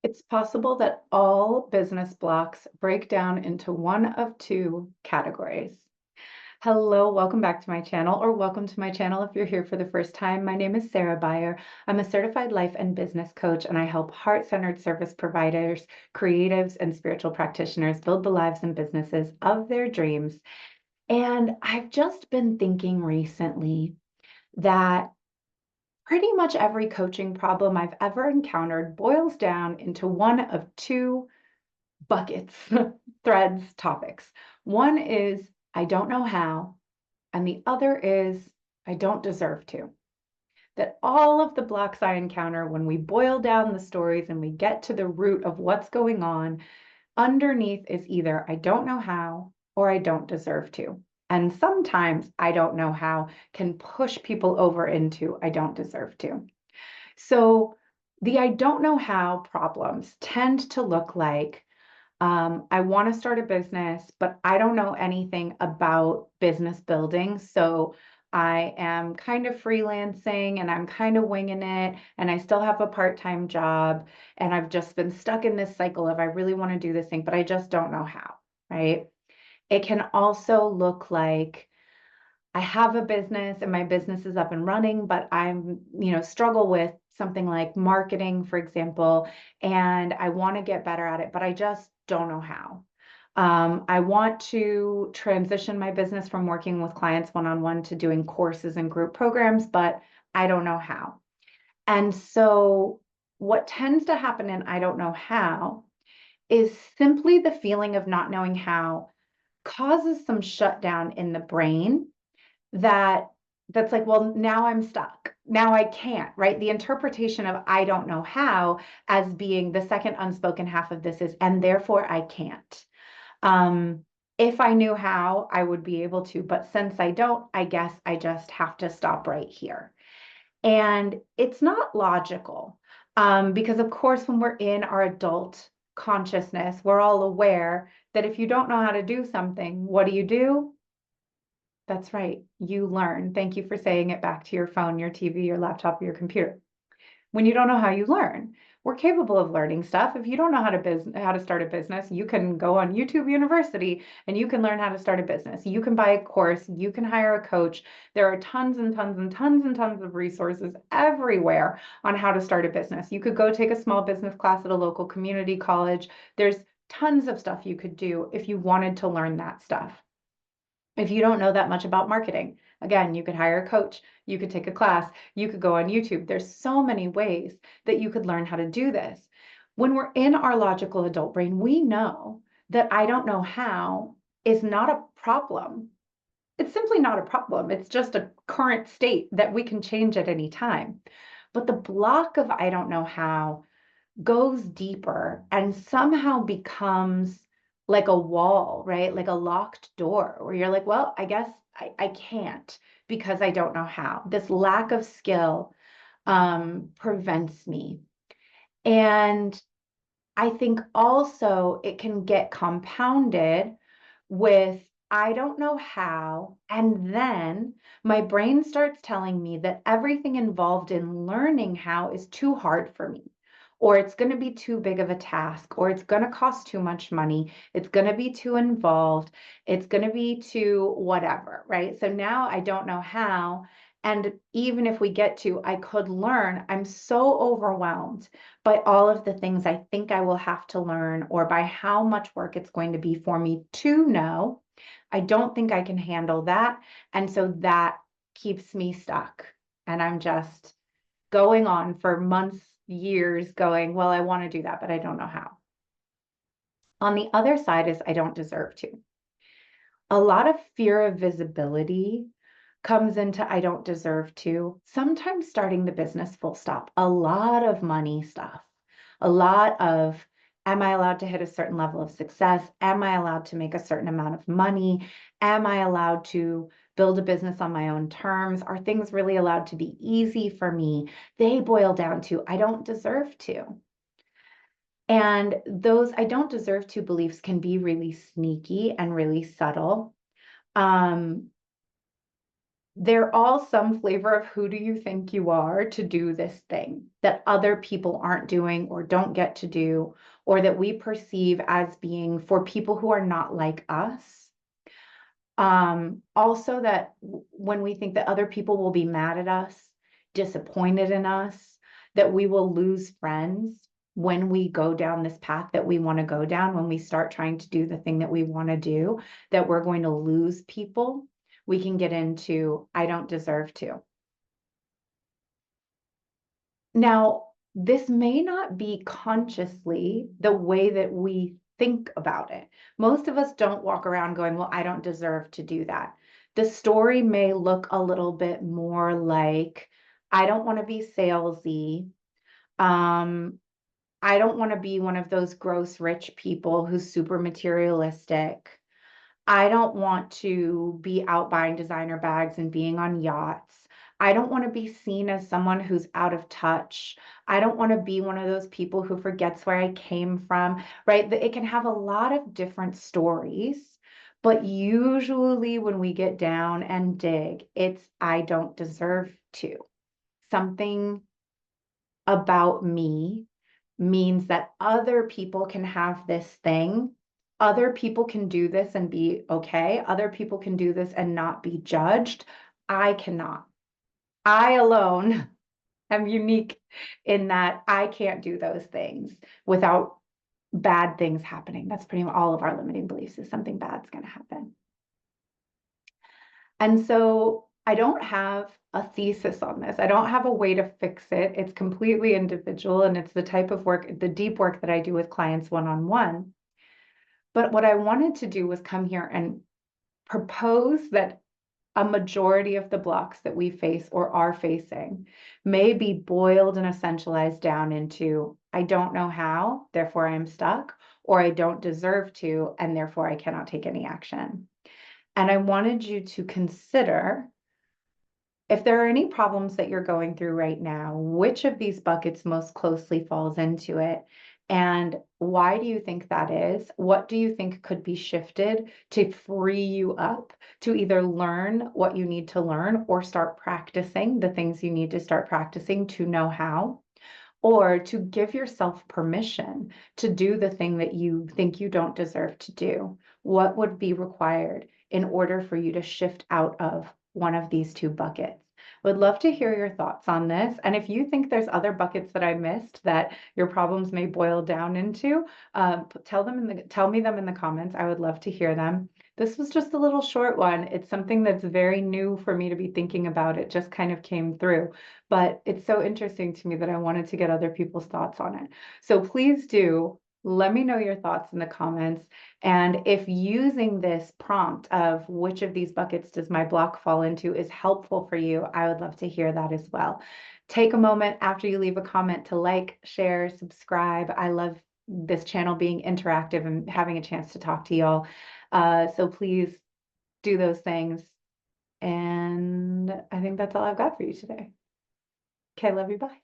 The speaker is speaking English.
It's possible that all business blocks break down into one of two categories. Hello, welcome back to my channel, or welcome to my channel if you're here for the first time. My name is Sarah Beyer. I'm a certified life and business coach, and I help heart-centered service providers, creatives, and spiritual practitioners build the lives and businesses of their dreams. And I've just been thinking recently that pretty much every coaching problem I've ever encountered boils down into one of two buckets, threads, topics. One is I don't know how, and the other is I don't deserve to. That all of the blocks I encounter when we boil down the stories and we get to the root of what's going on, underneath is either I don't know how or I don't deserve to. And sometimes I don't know how can push people over into I don't deserve to. So the I don't know how problems tend to look like I want to start a business, but I don't know anything about business building. So I am kind of freelancing and I'm kind of winging it, and I still have a part-time job, and I've just been stuck in this cycle of I really want to do this thing, but I just don't know how, right? It can also look like I have a business and my business is up and running, but I'm, struggle with something like marketing, for example, and I want to get better at it, but I just don't know how. I want to transition my business from working with clients one-on-one to doing courses and group programs, but I don't know how. And so what tends to happen in I don't know how is simply the feeling of not knowing how causes some shutdown in the brain that's like, well, now I'm stuck. Now I can't, right? The interpretation of I don't know how as being the second unspoken half of this is, and therefore I can't. If I knew how, I would be able to, but since I don't, I guess I just have to stop right here. And it's not logical, because of course, when we're in our adult consciousness, we're all aware that if you don't know how to do something, what do? That's right. You learn. Thank you for saying it back to your phone, your TV, your laptop, your computer. When you don't know how, you learn. We're capable of learning stuff. If you don't know how to start a business, you can go on YouTube University and you can learn how to start a business. You can buy a course, you can hire a coach. There are tons and tons and tons and tons of resources everywhere on how to start a business. You could go take a small business class at a local community college. There's tons of stuff you could do if you wanted to learn that stuff. If you don't know that much about marketing, again, you could hire a coach, you could take a class, you could go on YouTube. There's so many ways that you could learn how to do this. When we're in our logical adult brain, we know that I don't know how is not a problem. It's simply not a problem. It's just a current state that we can change at any time. But the block of I don't know how goes deeper and somehow becomes like a wall, right? Like a locked door where you're like, well, I guess I can't because I don't know how. This lack of skill prevents me. And I think also it can get compounded with I don't know how. And then my brain starts telling me that everything involved in learning how is too hard for me, or it's going to be too big of a task, or it's going to cost too much money. It's going to be too involved. It's going to be too whatever, right? So now I don't know how. And even if we get to, I could learn, I'm so overwhelmed by all of the things I think I will have to learn, or by how much work it's going to be for me to know. I don't think I can handle that. And so that keeps me stuck. And I'm just going on for months, years going, well, I want to do that, but I don't know how. On the other side is I don't deserve to. A lot of fear of visibility comes into I don't deserve to. Sometimes starting the business full stop, a lot of money stuff, a lot of am I allowed to hit a certain level of success? Am I allowed to make a certain amount of money? Am I allowed to build a business on my own terms? Are things really allowed to be easy for me? They boil down to I don't deserve to. And those I don't deserve to beliefs can be really sneaky and really subtle. Um, they're all some flavor of who do you think you are to do this thing that other people aren't doing or don't get to do, or that we perceive as being for people who are not like us. Also that when we think that other people will be mad at us, disappointed in us, that we will lose friends when we go down this path that we want to go down, when we start trying to do the thing that we want to do, that we're going to lose people. We can get into, I don't deserve to. Now, this may not be consciously the way that we think about it. Most of us don't walk around going, well, I don't deserve to do that. The story may look a little bit more like, I don't want to be salesy. I don't want to be one of those gross rich people who's super materialistic. I don't want to be out buying designer bags and being on yachts. I don't want to be seen as someone who's out of touch. I don't want to be one of those people who forgets where I came from, right? It can have a lot of different stories, but usually when we get down and dig, it's I don't deserve to. Something about me means that other people can have this thing. Other people can do this and be okay. Other people can do this and not be judged. I cannot. I alone am unique in that I can't do those things without bad things happening. That's pretty much all of our limiting beliefs is something bad's going to happen. And so I don't have a thesis on this. I don't have a way to fix it. It's completely individual, and it's the type of work, the deep work that I do with clients one-on-one. But what I wanted to do was come here and propose that a majority of the blocks that we face or are facing may be boiled and essentialized down into, I don't know how, therefore I am stuck, or I don't deserve to, and therefore I cannot take any action. And I wanted you to consider, if there are any problems that you're going through right now, which of these buckets most closely falls into it? And why do you think that is? What do you think could be shifted to free you up to either learn what you need to learn or start practicing the things you need to start practicing to know how? Or to give yourself permission to do the thing that you think you don't deserve to do? What would be required in order for you to shift out of one of these two buckets? Would love to hear your thoughts on this. And if you think there's other buckets that I missed that your problems may boil down into, tell me them in the comments. I would love to hear them. This was just a little short one. It's something that's very new for me to be thinking about. It just kind of came through, but it's so interesting to me that I wanted to get other people's thoughts on it. So please do let me know your thoughts in the comments. And if using this prompt of which of these buckets does my block fall into is helpful for you, I would love to hear that as well. Take a moment after you leave a comment to like, share, subscribe. I love this channel being interactive and having a chance to talk to y'all. So please do those things. And I think that's all I've got for you today. Okay, love you, bye.